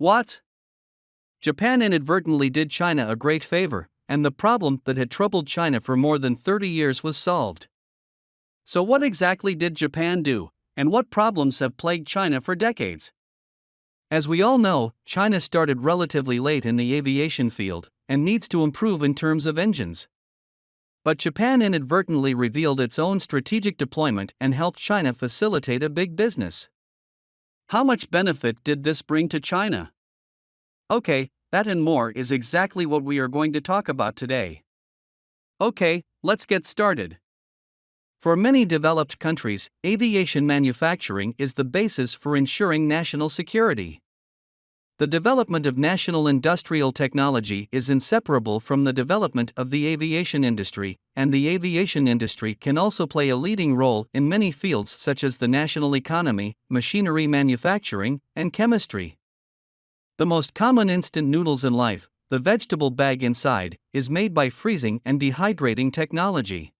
What? Japan inadvertently did China a great favor, and the problem that had troubled China for more than 30 years was solved. So, what exactly did Japan do, and what problems have plagued China for decades? As we all know, China started relatively late in the aviation field and needs to improve in terms of engines. But Japan inadvertently revealed its own strategic deployment and helped China facilitate a big business. How much benefit did this bring to China? Okay, that and more is exactly what we are going to talk about today. Okay, let's get started. For many developed countries, aviation manufacturing is the basis for ensuring national security. The development of national industrial technology is inseparable from the development of the aviation industry, and the aviation industry can also play a leading role in many fields such as the national economy, machinery manufacturing, and chemistry. The most common instant noodles in life, the vegetable bag inside, is made by freezing and dehydrating technology.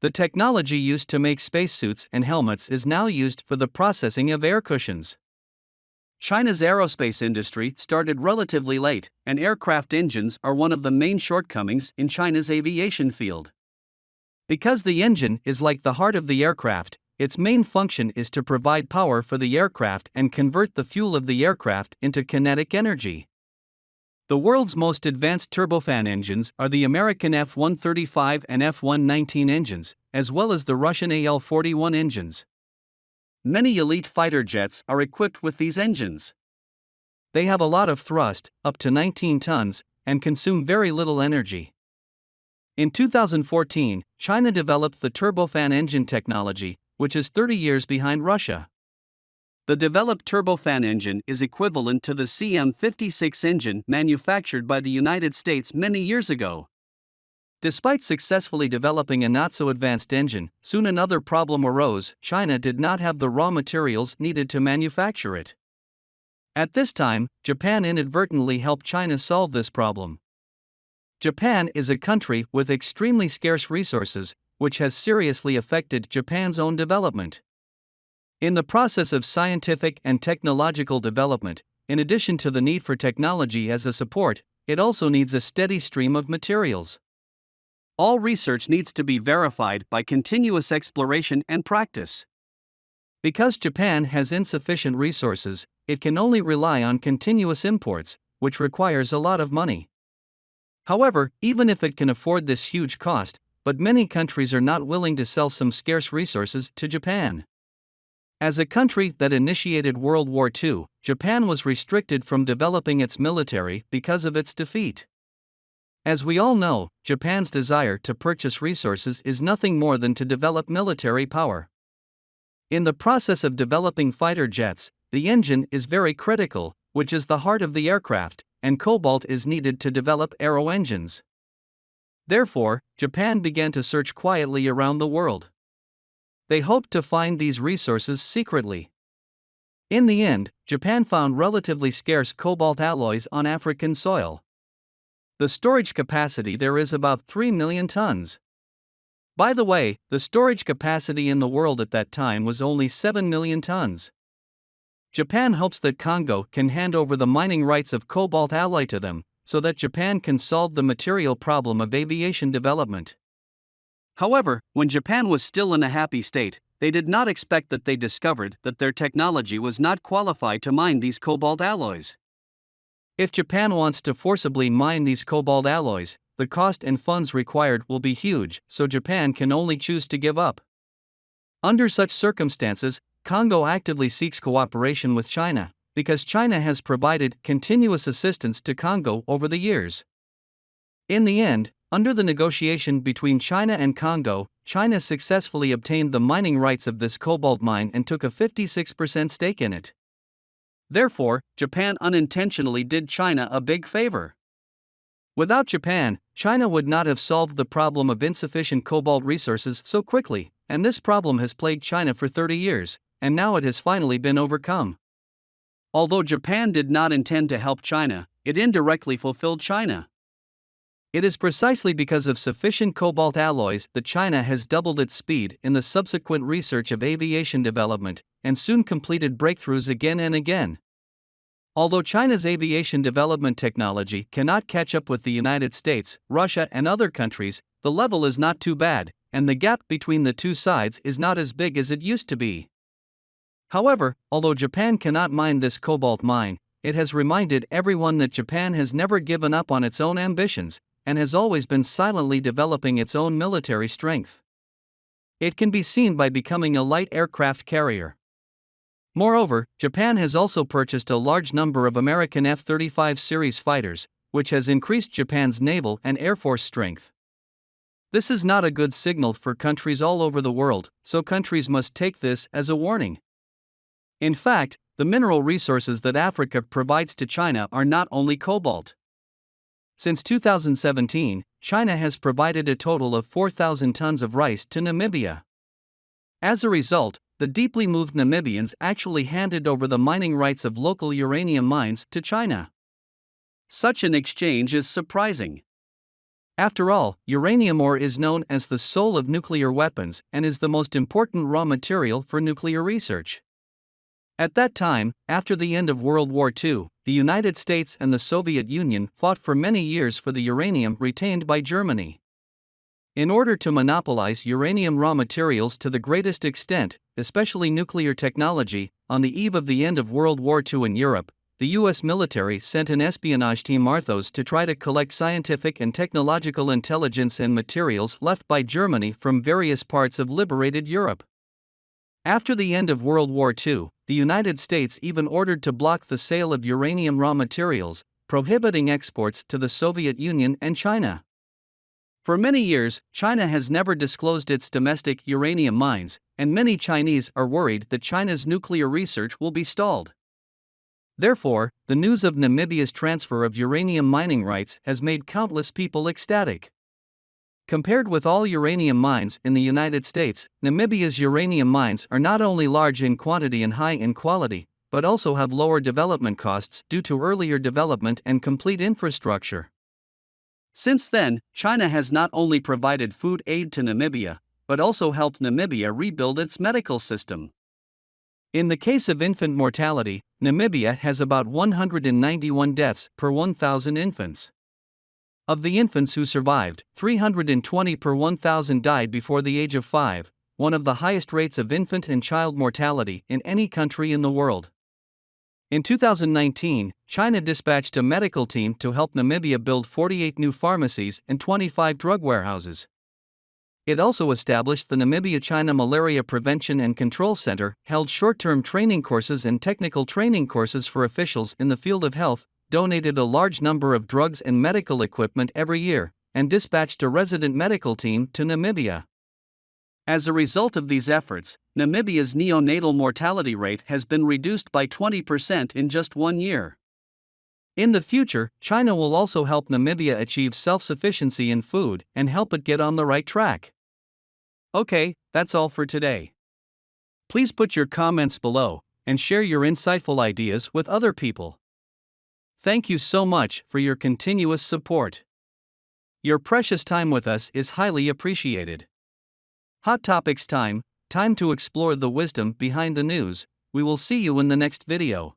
The technology used to make spacesuits and helmets is now used for the processing of air cushions. China's aerospace industry started relatively late, and aircraft engines are one of the main shortcomings in China's aviation field. Because the engine is like the heart of the aircraft, its main function is to provide power for the aircraft and convert the fuel of the aircraft into kinetic energy. The world's most advanced turbofan engines are the American F-135 and F-119 engines, as well as the Russian AL-41 engines. Many elite fighter jets are equipped with these engines. They have a lot of thrust, up to 19 tons, and consume very little energy. In 2014, China developed the turbofan engine technology, which is 30 years behind Russia. The developed turbofan engine is equivalent to the CM56 engine manufactured by the United States many years ago. Despite successfully developing a not-so-advanced engine, soon another problem arose: China did not have the raw materials needed to manufacture it. At this time, Japan inadvertently helped China solve this problem. Japan is a country with extremely scarce resources, which has seriously affected Japan's own development. In the process of scientific and technological development, in addition to the need for technology as a support, it also needs a steady stream of materials. All research needs to be verified by continuous exploration and practice. Because Japan has insufficient resources, it can only rely on continuous imports, which requires a lot of money. However, even if it can afford this huge cost, but many countries are not willing to sell some scarce resources to Japan. As a country that initiated World War II, Japan was restricted from developing its military because of its defeat. As we all know, Japan's desire to purchase resources is nothing more than to develop military power. In the process of developing fighter jets, the engine is very critical, which is the heart of the aircraft, and cobalt is needed to develop aero engines. Therefore, Japan began to search quietly around the world. They hoped to find these resources secretly. In the end, Japan found relatively scarce cobalt alloys on African soil. The storage capacity there is about 3 million tons. By the way, the storage capacity in the world at that time was only 7 million tons. Japan hopes that Congo can hand over the mining rights of cobalt alloy to them, so that Japan can solve the material problem of aviation development. However, when Japan was still in a happy state, they did not expect that they discovered that their technology was not qualified to mine these cobalt alloys. If Japan wants to forcibly mine these cobalt alloys, the cost and funds required will be huge, so Japan can only choose to give up. Under such circumstances, Congo actively seeks cooperation with China, because China has provided continuous assistance to Congo over the years. In the end, under the negotiation between China and Congo, China successfully obtained the mining rights of this cobalt mine and took a 56% stake in it. Therefore, Japan unintentionally did China a big favor. Without Japan, China would not have solved the problem of insufficient cobalt resources so quickly, and this problem has plagued China for 30 years, and now it has finally been overcome. Although Japan did not intend to help China, it indirectly fulfilled China. It is precisely because of sufficient cobalt alloys that China has doubled its speed in the subsequent research of aviation development, and soon completed breakthroughs again and again. Although China's aviation development technology cannot catch up with the United States, Russia, and other countries, the level is not too bad, and the gap between the two sides is not as big as it used to be. However, although Japan cannot mine this cobalt mine, it has reminded everyone that Japan has never given up on its own ambitions, and has always been silently developing its own military strength. It can be seen by becoming a light aircraft carrier. Moreover, Japan has also purchased a large number of American F-35 series fighters, which has increased Japan's naval and air force strength. This is not a good signal for countries all over the world, so countries must take this as a warning. In fact, the mineral resources that Africa provides to China are not only cobalt. Since 2017, China has provided a total of 4,000 tons of rice to Namibia. As a result, the deeply moved Namibians actually handed over the mining rights of local uranium mines to China. Such an exchange is surprising. After all, uranium ore is known as the soul of nuclear weapons and is the most important raw material for nuclear research. At that time, after the end of World War II, the United States and the Soviet Union fought for many years for the uranium retained by Germany. In order to monopolize uranium raw materials to the greatest extent, especially nuclear technology, on the eve of the end of World War II in Europe, the U.S. military sent an espionage team Arthos to try to collect scientific and technological intelligence and materials left by Germany from various parts of liberated Europe. After the end of World War II, the United States even ordered to block the sale of uranium raw materials, prohibiting exports to the Soviet Union and China. For many years, China has never disclosed its domestic uranium mines, and many Chinese are worried that China's nuclear research will be stalled. Therefore, the news of Namibia's transfer of uranium mining rights has made countless people ecstatic. Compared with all uranium mines in the United States, Namibia's uranium mines are not only large in quantity and high in quality, but also have lower development costs due to earlier development and complete infrastructure. Since then, China has not only provided food aid to Namibia, but also helped Namibia rebuild its medical system. In the case of infant mortality, Namibia has about 191 deaths per 1,000 infants. Of the infants who survived, 320 per 1,000 died before the age of 5, one of the highest rates of infant and child mortality in any country in the world. In 2019, China dispatched a medical team to help Namibia build 48 new pharmacies and 25 drug warehouses. It also established the Namibia-China Malaria Prevention and Control Center, held short-term training courses and technical training courses for officials in the field of health, donated a large number of drugs and medical equipment every year, and dispatched a resident medical team to Namibia. As a result of these efforts, Namibia's neonatal mortality rate has been reduced by 20% in just 1 year. In the future, China will also help Namibia achieve self-sufficiency in food and help it get on the right track. Okay, that's all for today. Please put your comments below and share your insightful ideas with other people. Thank you so much for your continuous support. Your precious time with us is highly appreciated. Hot Topics time to explore the wisdom behind the news. We will see you in the next video.